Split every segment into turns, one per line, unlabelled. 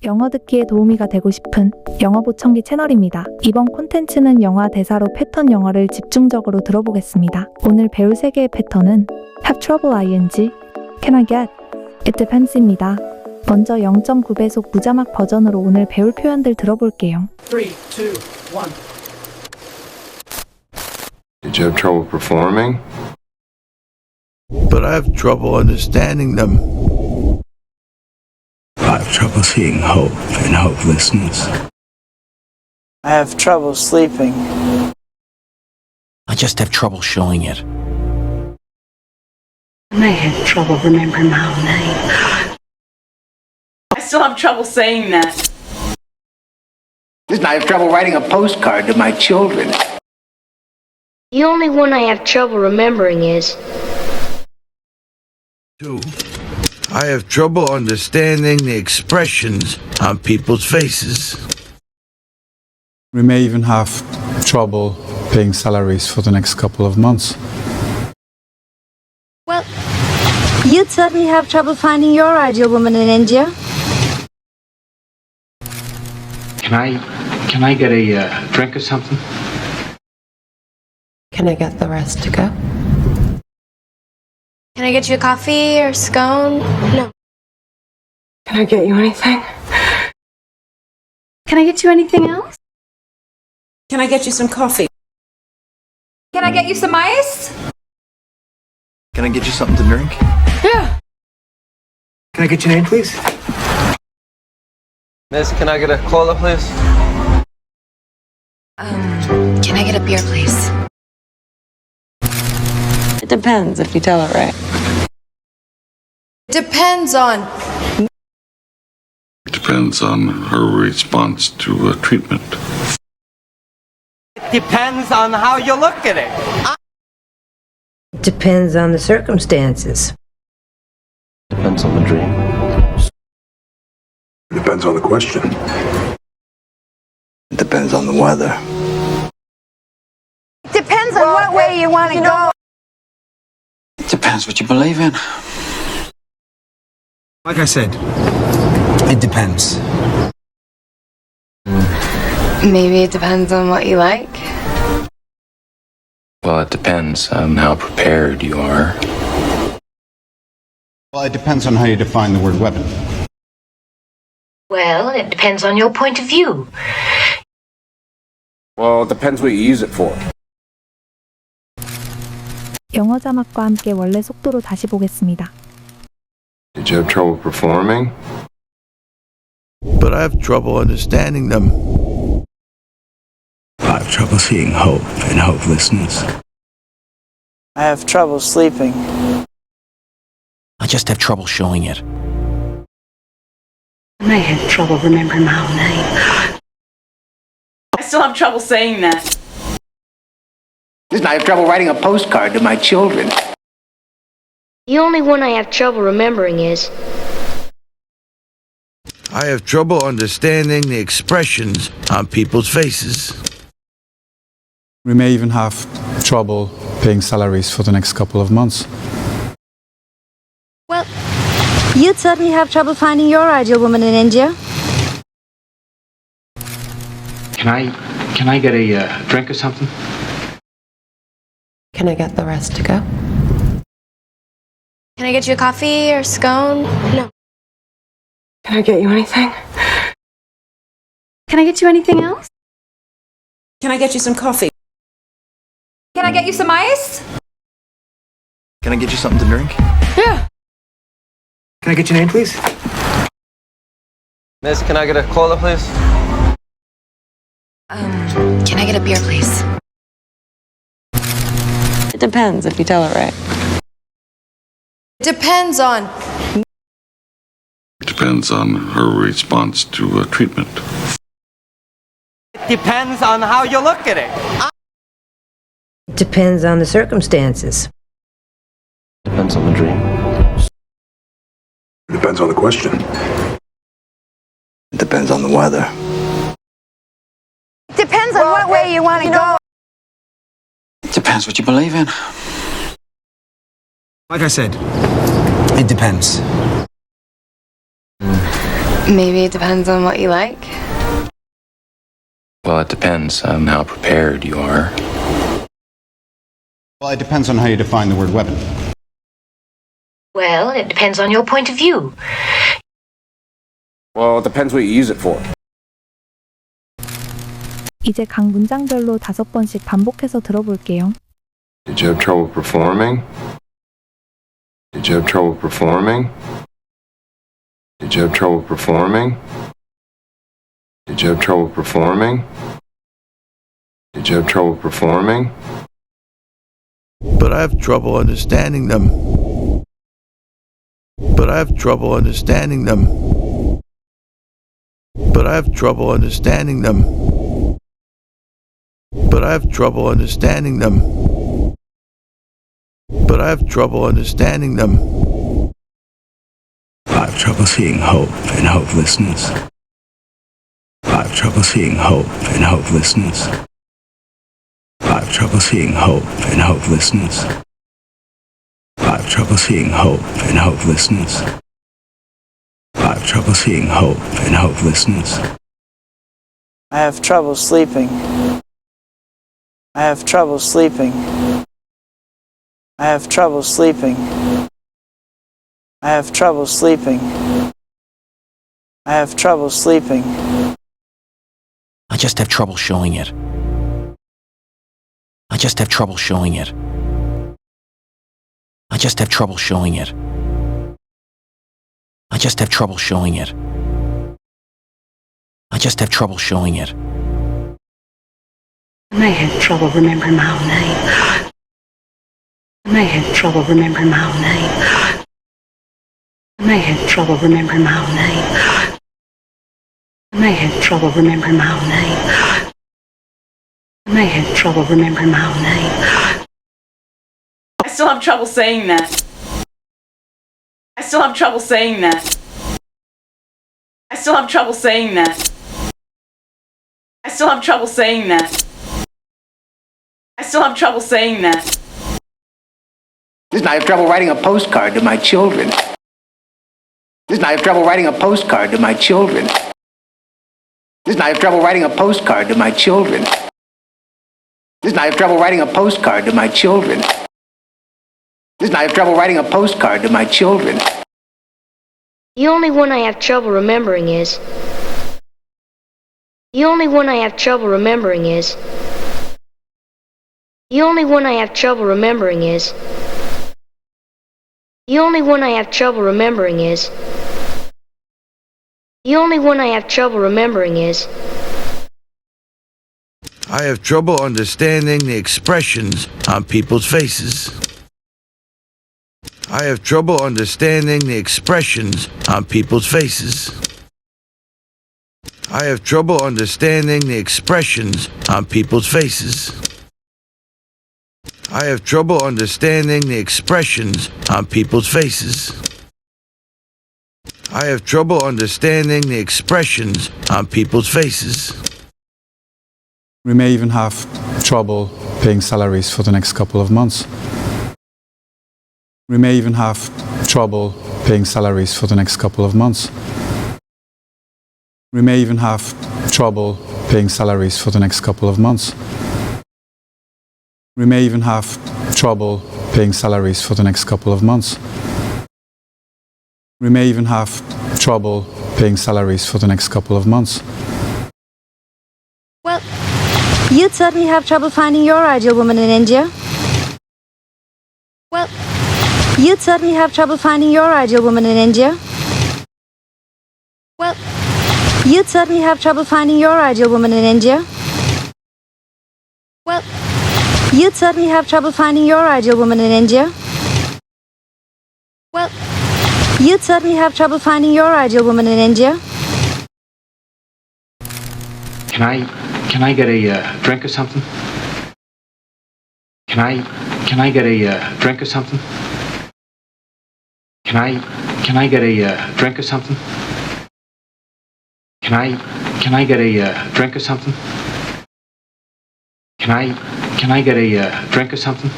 영어 듣기에 도우미가 되고 싶은 영어 보청기 채널입니다. 이번 콘텐츠는 영화 대사로 패턴 영어를 집중적으로 들어보겠습니다. 오늘 배울 3개의 패턴은 have trouble ing, can I get, it depends입니다. 먼저 0.9배속 무자막 버전으로 오늘 배울 표현들 들어볼게요.
3, 2, 1.
Did you have trouble performing?
But I have trouble understanding them. I have trouble seeing hope in hopelessness.
I have trouble sleeping.
I just have trouble showing it.
I had trouble remembering my own name.
I still have trouble saying that.
Listen, I have trouble writing a postcard to my children.
The only one I have trouble remembering is...
2. I have trouble understanding the expressions on people's faces.
We may even have trouble paying salaries for the next couple of months.
Well, you'd certainly have trouble finding your ideal woman in India.
Can I get a drink or something?
Can I get the rest to go?
Can I get you a coffee or scone? No.
Can I get you anything?
Can I get you anything else?
Can I get you some coffee?
Can I get you some ice?
Can I get you something to drink?
Yeah.
Can I get your name, please?
Miss, can I get a cola, please?
Can I get a beer, please?
It depends if you tell it right.
Depends on...
Depends on her response to treatment.
It depends on how you look at it.
Depends on the circumstances.
Depends on the dream.
Depends on the question.
Depends on the weather.
Depends on what way you want to go.
Depends what you believe in. Like I said, it depends.
Maybe it depends on what you like.
Well, it depends on how prepared you are.
Well, it depends on how you define the word weapon.
Well, it depends on your point of view.
Well, it depends what you use it for.
영어 자막과 함께 원래 속도로 다시 보겠습니다.
Did you have trouble performing?
But I have trouble understanding them. I have trouble seeing hope in hopelessness.
I have trouble sleeping.
I just have trouble showing it.
I had trouble remembering my own name.
I still have trouble saying that.
Listen, I have trouble writing a postcard to my children.
The only one I have trouble remembering is...
I have trouble understanding the expressions on people's faces.
We may even have trouble paying salaries for the next couple of months.
Well, you'd certainly have trouble finding your ideal woman in India.
Can I get a drink or something?
Can I get the rest to go?
Can I get you a coffee or scone? No.
Can I get you anything?
Can I get you anything else?
Can I get you some coffee?
Can I get you some ice?
Can I get you something to drink?
Yeah.
Can I get your name, please?
Miss, can I get a cola, please?
Can I get a beer, please?
It depends if you tell it right.
Depends on...
Depends on her response to treatment.
It depends on how you look at it.
Depends on the circumstances.
Depends on the dream.
Depends on the question.
Depends on the weather.
Depends on what way you want to go.
Depends what you believe in. Like I said, it depends.
Maybe it depends on what you like.
Well, it depends on how prepared you are.
Well, it depends on how you define the word weapon.
Well, it depends on your point of view.
Well, it depends what you use it for.
이제 각 문장별로 5번씩 반복해서 들어볼게요.
Did you have trouble performing? Did you have trouble performing? Did you have trouble performing? Did you have trouble performing? Did you have trouble performing?
But I have trouble understanding them. But I have trouble understanding them. But I have trouble understanding them. But I have trouble understanding them. But I have trouble understanding them.
I have trouble seeing hope in hopelessness. I have trouble seeing hope in hopelessness. I have trouble seeing hope in hopelessness. I have trouble seeing hope in hopelessness. I have trouble seeing hope in hopelessness.
I have trouble sleeping. I have trouble sleeping. I have trouble sleeping. I have trouble sleeping. I have trouble sleeping.
I just have trouble showing it. I just have trouble showing it. I just have trouble showing it. I just have trouble showing it. I just have trouble showing it.
I may have trouble remembering my own name. I may have trouble remembering my own name. I may have trouble remembering my own name. I may have trouble remembering my own name. I may have trouble remembering my own name.
I still have trouble saying that. I still have trouble saying that. I still have trouble saying that. I still have trouble saying that. I still have trouble saying that.
I have trouble writing a postcard to my children. I have trouble writing a postcard to my children. I have trouble writing a postcard to my children. I have trouble writing a postcard to my children. I have trouble writing a postcard to my children.
The only one I have trouble remembering is. The only one I have trouble remembering is. The only one I have trouble remembering is. The only one I have trouble remembering is. The only one I have trouble remembering is.
I have trouble understanding the expressions on people's faces. I have trouble understanding the expressions on people's faces. I have trouble understanding the expressions on people's faces. I have trouble understanding the expressions on people's faces. I have trouble understanding the expressions on people's faces.
We may even have trouble paying salaries for the next couple of months. We may even have trouble paying salaries for the next couple of months. We may even have trouble paying salaries for the next couple of months. We may even have trouble paying salaries for the next couple of months. We may even have trouble paying salaries for the next couple of months.
Well, you'd certainly have trouble finding your ideal woman in India. Well, you'd certainly have trouble finding your ideal woman in India. Well, you'd certainly have trouble finding your ideal woman in India. Well, you'd certainly have trouble finding your ideal woman in India. Well, you'd certainly have trouble finding your ideal woman in India.
Can I get a drink or something? Can I get a drink or something? Can I get a drink or something? Can I get a drink or something? Can I get a drink or something?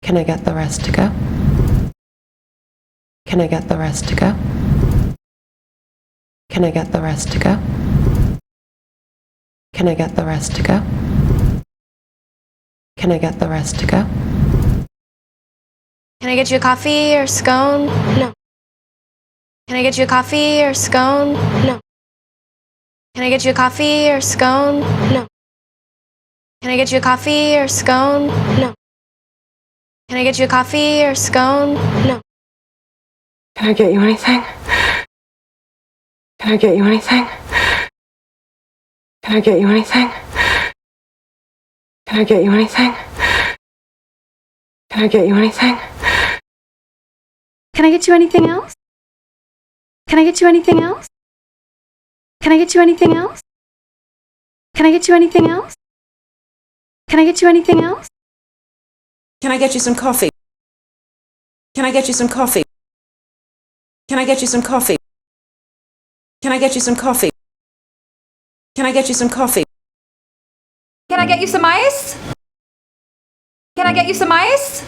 Can I get the rest to go? Can I get the rest to go? Can I get the rest to go? Can I get the rest to go? Can I get the rest to go?
Can I get you a coffee or scone? No. Can I get you a coffee or scone? No. Can I get you a coffee or scone? No. Can I get you a coffee or scone? No. Can I get you a coffee or scone? No.
Can I get you anything? Can I get you anything? Can I get you anything? Can I get you anything? Can I get you anything?
Can I get you anything else? Can I get you anything else? Can I get you anything else? Can I get you anything else? Can I get you anything else?
Can I get you some coffee? Can I get you some coffee? Can I get you some coffee? Can I get you some coffee? Can I get you some coffee?
Can I get you some ice? Can I get you some ice?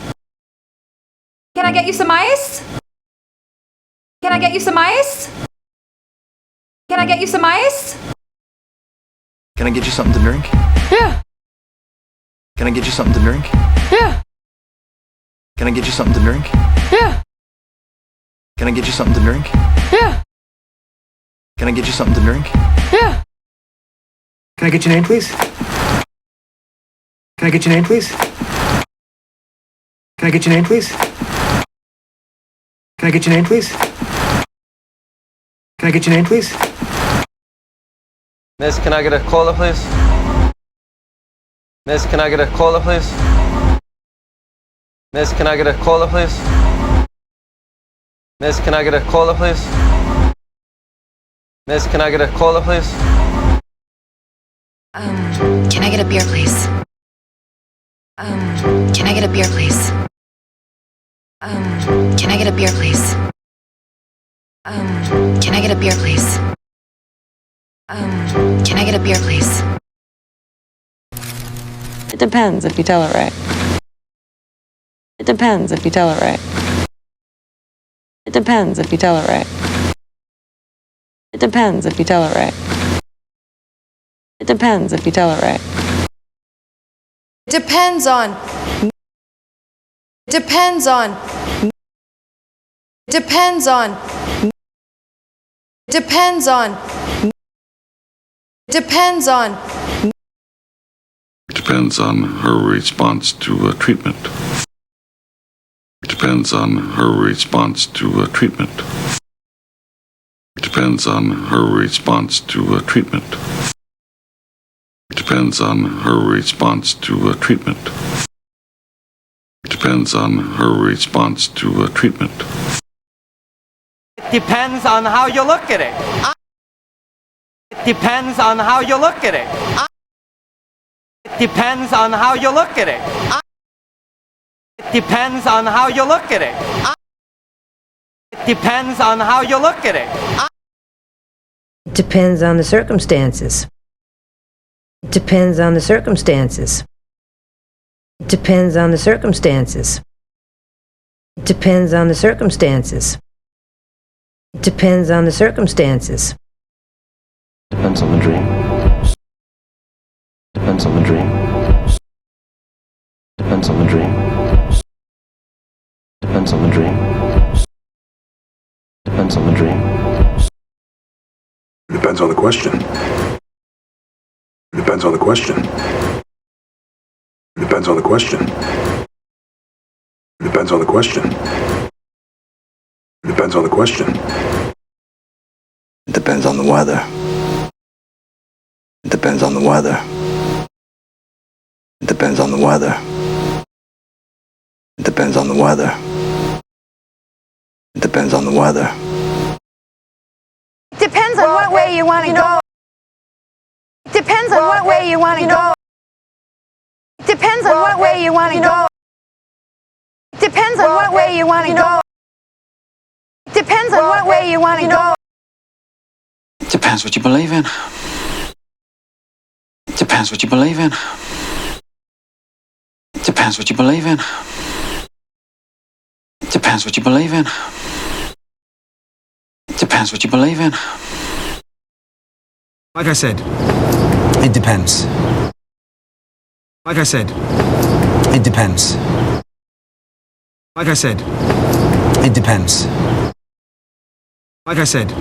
Can I get you some ice? Can I get you some ice? Can I get you some ice?
Can I get you something to drink?
Yeah.
Can I get you something to drink?
Yeah.
Can I get you something to drink?
Yeah.
Can I get you something to drink?
Yeah.
Can I get you something to drink?
Yeah.
Can I get your name, please? Can I get your name, please? Can I get your name, please? Can I get your name, please? Can I get your name, please?
Miss, can I get a cola, please? Miss, can I get a cola, please? Miss, can I get a cola, please? Miss, can I get a cola, please? Miss, can I get a cola, please?
Can I get a beer, please? Can I get a beer, please? Can I get a beer, please? Can I get a beer, please? Can I get a beer, please?
It depends if you tell it right. It depends if you tell it right. It depends if you tell it right. It depends if you tell it right. It depends if you tell it right.
Depends on. Depends on. Depends on. Depends on. Depends on.
Depends on her response to treatment. Depends on her response to treatment. Depends on her response to treatment. Depends on her response to treatment. Depends on her response to treatment.
It depends on how you look at it. It depends on how you look at it. It depends on how you look at it. It depends on how you look at it. It depends on how you look at it.
Depends on the circumstances. Depends on the circumstances. Depends on the circumstances. Depends on the circumstances. Depends on the circumstances.
Depends on the dream. Depends on the dream. Depends on the dream. Depends on the dream. Depends on the dream.
Depends on the question. Depends on the question. Depends on the question. Depends on the question. Depends on the question.
It depends on the weather. It depends on the weather. It depends on the weather. It depends on the weather. It depends on the weather.
Depends on what way you want to go. Depends on what way you want to go. Depends on what way you want to go. Depends on what way you want to go. Depends on what way you want to go.
Depends what you believe in. Depends what you believe in. Depends what you believe in. Depends what you believe in. Depends what you believe in.
Like I said, it depends. Like I said, it depends. Like I said, it depends. Like I said,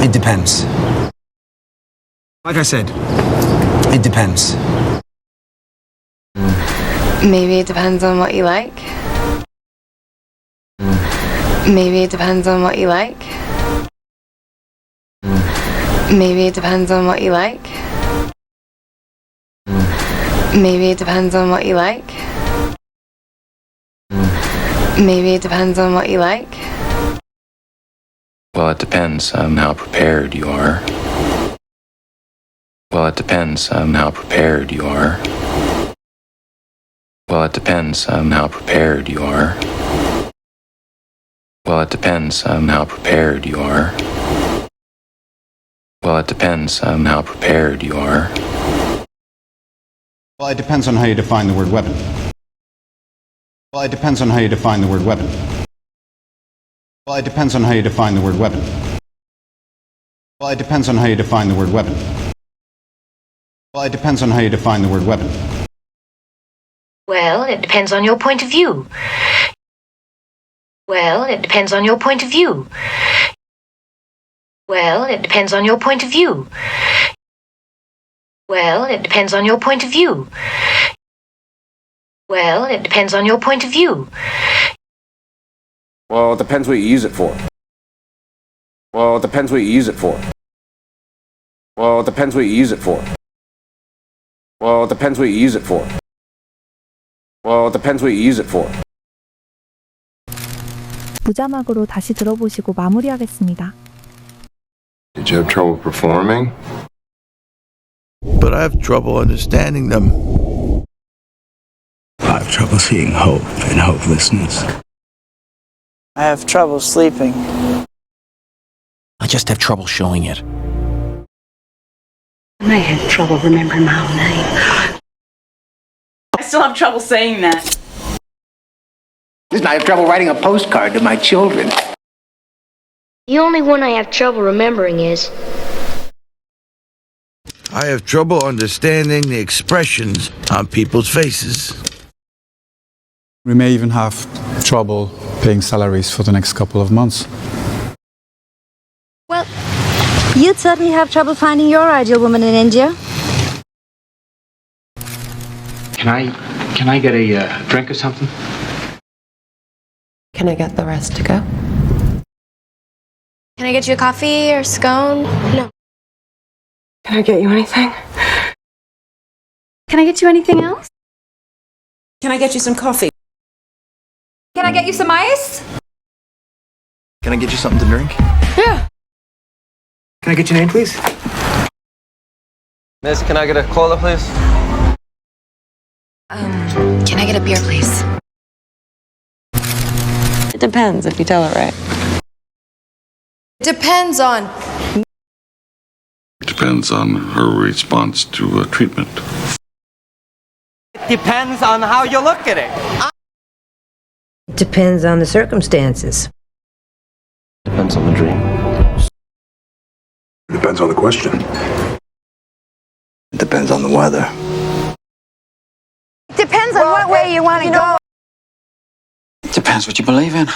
it depends. Like I said, it depends.
Maybe it depends on what you like. Maybe it depends on what you like. Maybe it depends on what you like. Maybe it depends on what you like. Maybe it depends on what you like.
Well, it depends on how prepared you are. Well, it depends on how prepared you are. Well, it depends on how prepared you are. Well, it depends on how prepared you are. Well, it depends on how prepared you are.
Well, it depends on how you define the word weapon. Well, it depends on how you define the word weapon. Well, it depends on how you define the word weapon. Well, it depends on how you define the word weapon. Well, it depends on how you define the word weapon.
Well, it depends on your point of view. Well, it depends on your point of view. Well, it depends on your point of view. Well, it depends on your point of view. Well, it depends on your point of view.
Well, it depends what you use it for. Well, it depends what you use it for. Well, it depends what you use it for. Well, it depends what you use it for. Well, it depends what you use it for.
무자막으로 다시 들어보시고 마무리하겠습니다.
Did you have trouble performing?
But I have trouble understanding them.
I have trouble seeing hope in hopelessness.
I have trouble sleeping.
I just have trouble showing it.
I may have trouble remembering my own name.
I still have trouble saying that.
Listen, I have trouble writing a postcard to my children.
The only one I have trouble remembering is
I have trouble understanding the expressions on people's faces.
We may even have trouble paying salaries for the next couple of months.
Well, you'd certainly have trouble finding your ideal woman in India.
Can I get a drink or something?
Can I get the rest to go?
Can I get you a coffee or scone? No.
Can I get you anything?
Can I get you anything else?
Can I get you some coffee?
Can I get you some ice?
Can I get you something to drink?
Yeah.
Can I get your name, please?
Miss, can I get a cola, please?
Can I get a beer, please?
It depends if you tell it right.
Depends on.
Depends on her response to treatment.
It depends on how you look at it.
It depends on the circumstances.
Depends on the dream.
Depends on the question.
It depends on the weather.
Depends on what way you want to go.
Depends what you believe in.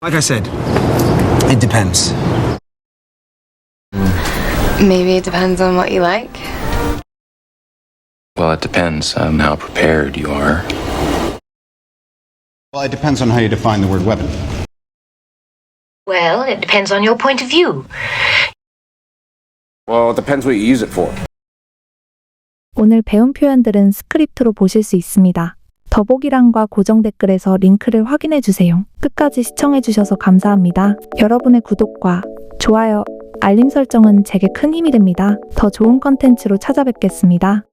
Like I said, it depends.
Maybe it depends on what you like.
Well, it depends on how prepared you are.
Well, it depends on how you define the word weapon.
Well, it depends on your point of view.
Well, it depends what you use it for.
오늘 배운 표현들은 스크립트로 보실 수 있습니다. 더보기란과 고정 댓글에서 링크를 확인해 주세요. 끝까지 시청해 주셔서 감사합니다. 여러분의 구독과 좋아요, 알림 설정은 제게 큰 힘이 됩니다. 더 좋은 컨텐츠로 찾아뵙겠습니다.